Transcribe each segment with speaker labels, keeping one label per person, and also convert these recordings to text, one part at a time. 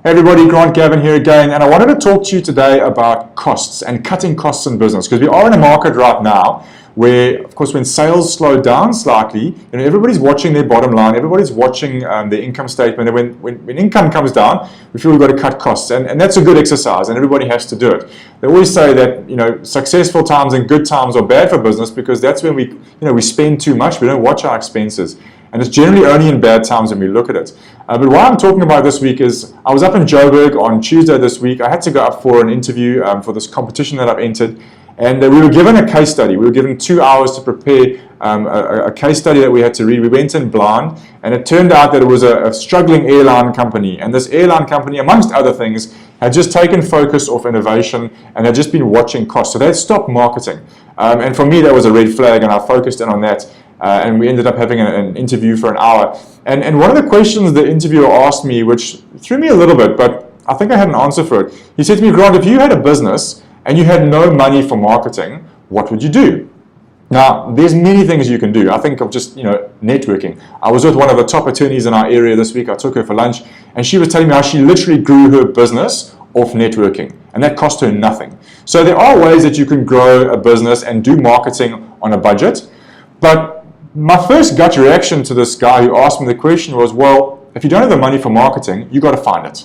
Speaker 1: Hey everybody, Gavin here again, and I wanted to talk to you today about costs and cutting costs in business, because we are in a market right now where, of course, when sales slow down slightly, everybody's watching their bottom line, everybody's watching their income statement, and when income comes down, we feel we've got to cut costs, and that's a good exercise, and everybody has to do it. They always say that successful times and good times are bad for business because that's when we spend too much, we don't watch our expenses. And it's generally only in bad times when we look at it. But what I'm talking about this week is, I was up in Joburg on Tuesday this week. I had to go up for an interview for this competition that I've entered. And we were given a case study. We were given 2 hours to prepare a case study that we had to read. We went in blind, and it turned out that it was a struggling airline company. And this airline company, amongst other things, had just taken focus off innovation and had just been watching costs. So they had stopped marketing. And for me, that was a red flag, and I focused in on that. And we ended up having an interview for an hour. And one of the questions the interviewer asked me, which threw me a little bit, but I think I had an answer for it. He said to me, Grant, if you had a business and you had no money for marketing, what would you do? Now, there's many things you can do. I think of just, networking. I was with one of the top attorneys in our area this week. I took her for lunch, and she was telling me how she literally grew her business off networking, and that cost her nothing. So there are ways that you can grow a business and do marketing on a budget, but my first gut reaction to this guy who asked me the question was, well, if you don't have the money for marketing, you got to find it.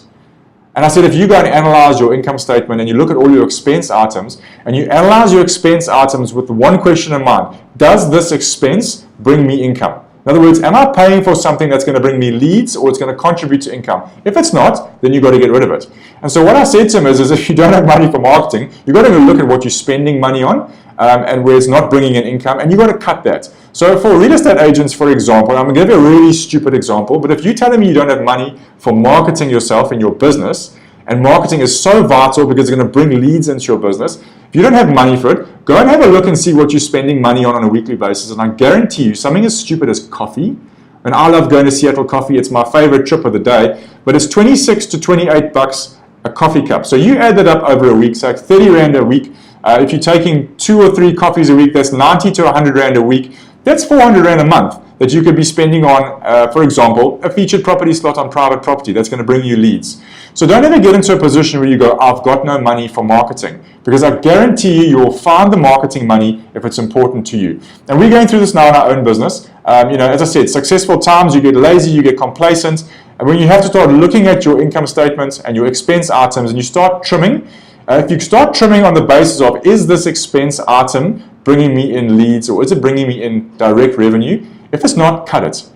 Speaker 1: And I said, if you go and analyze your income statement and you look at all your expense items and you analyze your expense items with one question in mind, does this expense bring me income? In other words, am I paying for something that's going to bring me leads or it's going to contribute to income? If it's not, then you've got to get rid of it. And so what I said to him is if you don't have money for marketing, you've got to look at what you're spending money on and where it's not bringing in income, and you've got to cut that. So for real estate agents, for example, I'm going to give you a really stupid example, but if you're telling me you don't have money for marketing yourself in your business, and marketing is so vital because it's going to bring leads into your business, if you don't have money for it, go and have a look and see what you're spending money on a weekly basis, and I guarantee you, something as stupid as coffee, and I love going to Seattle Coffee, it's my favorite trip of the day, but it's 26 to 28 bucks a coffee cup. So you add that up over a week, so it's 30 Rand a week. If you're taking 2 or 3 coffees a week, that's 90 to 100 Rand a week. That's 400 Rand a month that you could be spending on, for example, a featured property slot on private property. That's going to bring you leads. So don't ever get into a position where you go, I've got no money for marketing, because I guarantee you'll find the marketing money if it's important to you. And we're going through this now in our own business. As I said, successful times, you get lazy, you get complacent. And when you have to start looking at your income statements and your expense items and you start trimming, if you start trimming on the basis of, is this expense item bringing me in leads or is it bringing me in direct revenue? If it's not, cut it.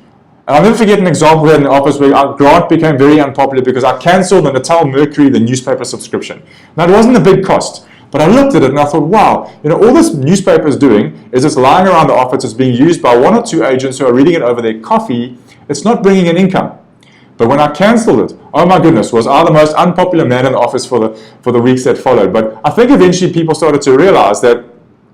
Speaker 1: And I'll never forget an example here in the office where Grant became very unpopular because I cancelled the Natal Mercury, the newspaper subscription. Now, it wasn't a big cost, but I looked at it and I thought, wow, all this newspaper is doing is it's lying around the office, it's being used by 1 or 2 agents who are reading it over their coffee, it's not bringing in income. But when I cancelled it, oh my goodness, was I the most unpopular man in the office for the weeks that followed. But I think eventually people started to realize that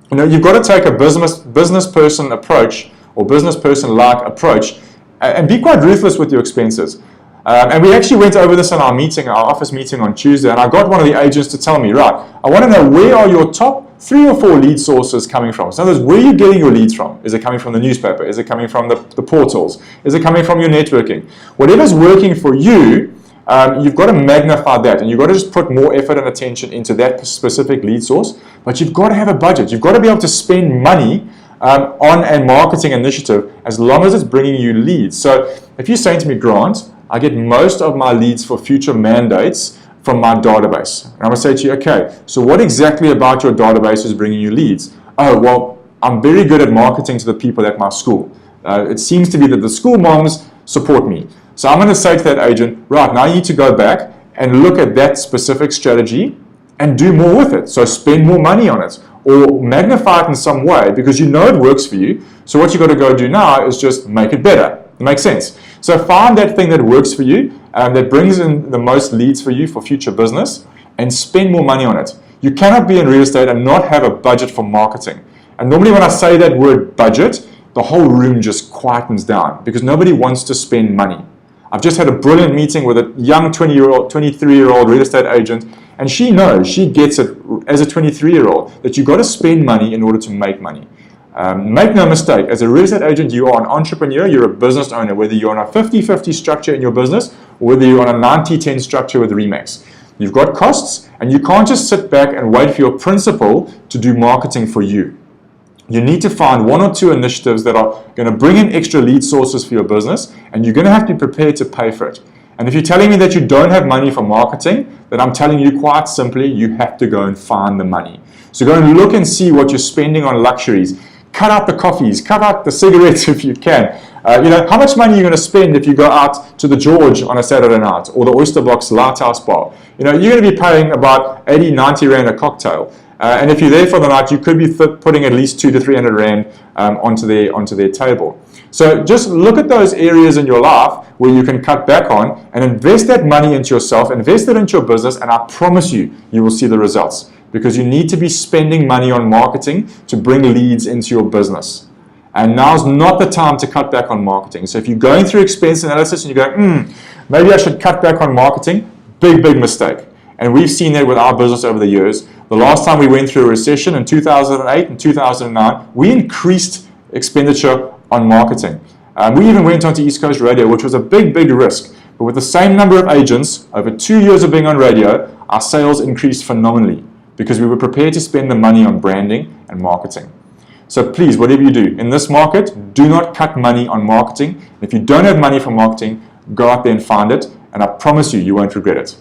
Speaker 1: you've got to take a business person approach or business person-like approach and be quite ruthless with your expenses. And we actually went over this in our meeting, our office meeting on Tuesday, and I got one of the agents to tell me, right, I want to know where are your top 3 or 4 lead sources coming from. So in other words, where are you getting your leads from? Is it coming from the newspaper? Is it coming from the portals? Is it coming from your networking? Whatever's working for you, you've got to magnify that, and you've got to just put more effort and attention into that specific lead source, but you've got to have a budget. You've got to be able to spend money on a marketing initiative as long as it's bringing you leads. So if you're saying to me, Grant, I get most of my leads for future mandates from my database. And I'm going to say to you, okay, so what exactly about your database is bringing you leads? Oh, well, I'm very good at marketing to the people at my school. It seems to be that the school moms support me. So I'm going to say to that agent, right, now you need to go back and look at that specific strategy and do more with it. So spend more money on it or magnify it in some way because you know it works for you. So what you've got to go do now is just make it better. It makes sense. So find that thing that works for you, that brings in the most leads for you for future business, and spend more money on it. You cannot be in real estate and not have a budget for marketing. And normally when I say that word budget, the whole room just quietens down because nobody wants to spend money. I've just had a brilliant meeting with a young 23-year-old real estate agent, and she knows, she gets it as a 23-year-old, that you've got to spend money in order to make money. Make no mistake, as a real estate agent, you are an entrepreneur, you're a business owner, whether you're on a 50-50 structure in your business or whether you're on a 90-10 structure with Remax. You've got costs, and you can't just sit back and wait for your principal to do marketing for you. You need to find 1 or 2 initiatives that are going to bring in extra lead sources for your business, and you're going to have to be prepared to pay for it. And if you're telling me that you don't have money for marketing, then I'm telling you quite simply, you have to go and find the money. So go and look and see what you're spending on luxuries. Cut out the coffees, cut out the cigarettes if you can. How much money are you going to spend if you go out to the George on a Saturday night or the Oyster Box Lighthouse Bar? You're going to be paying about 80, 90 Rand a cocktail. And if you're there for the night, you could be putting at least 200 to 300 Rand onto their table. So just look at those areas in your life where you can cut back on and invest that money into yourself, invest it into your business, and I promise you, you will see the results. Because you need to be spending money on marketing to bring leads into your business. And now's not the time to cut back on marketing. So if you're going through expense analysis and you're going, maybe I should cut back on marketing, big mistake. And we've seen that with our business over the years. The last time we went through a recession in 2008 and 2009, we increased expenditure on marketing. We even went onto East Coast Radio, which was a big risk. But with the same number of agents, over 2 years of being on radio, our sales increased phenomenally because we were prepared to spend the money on branding and marketing. So please, whatever you do in this market, do not cut money on marketing. If you don't have money for marketing, go out there and find it, and I promise you, you won't regret it.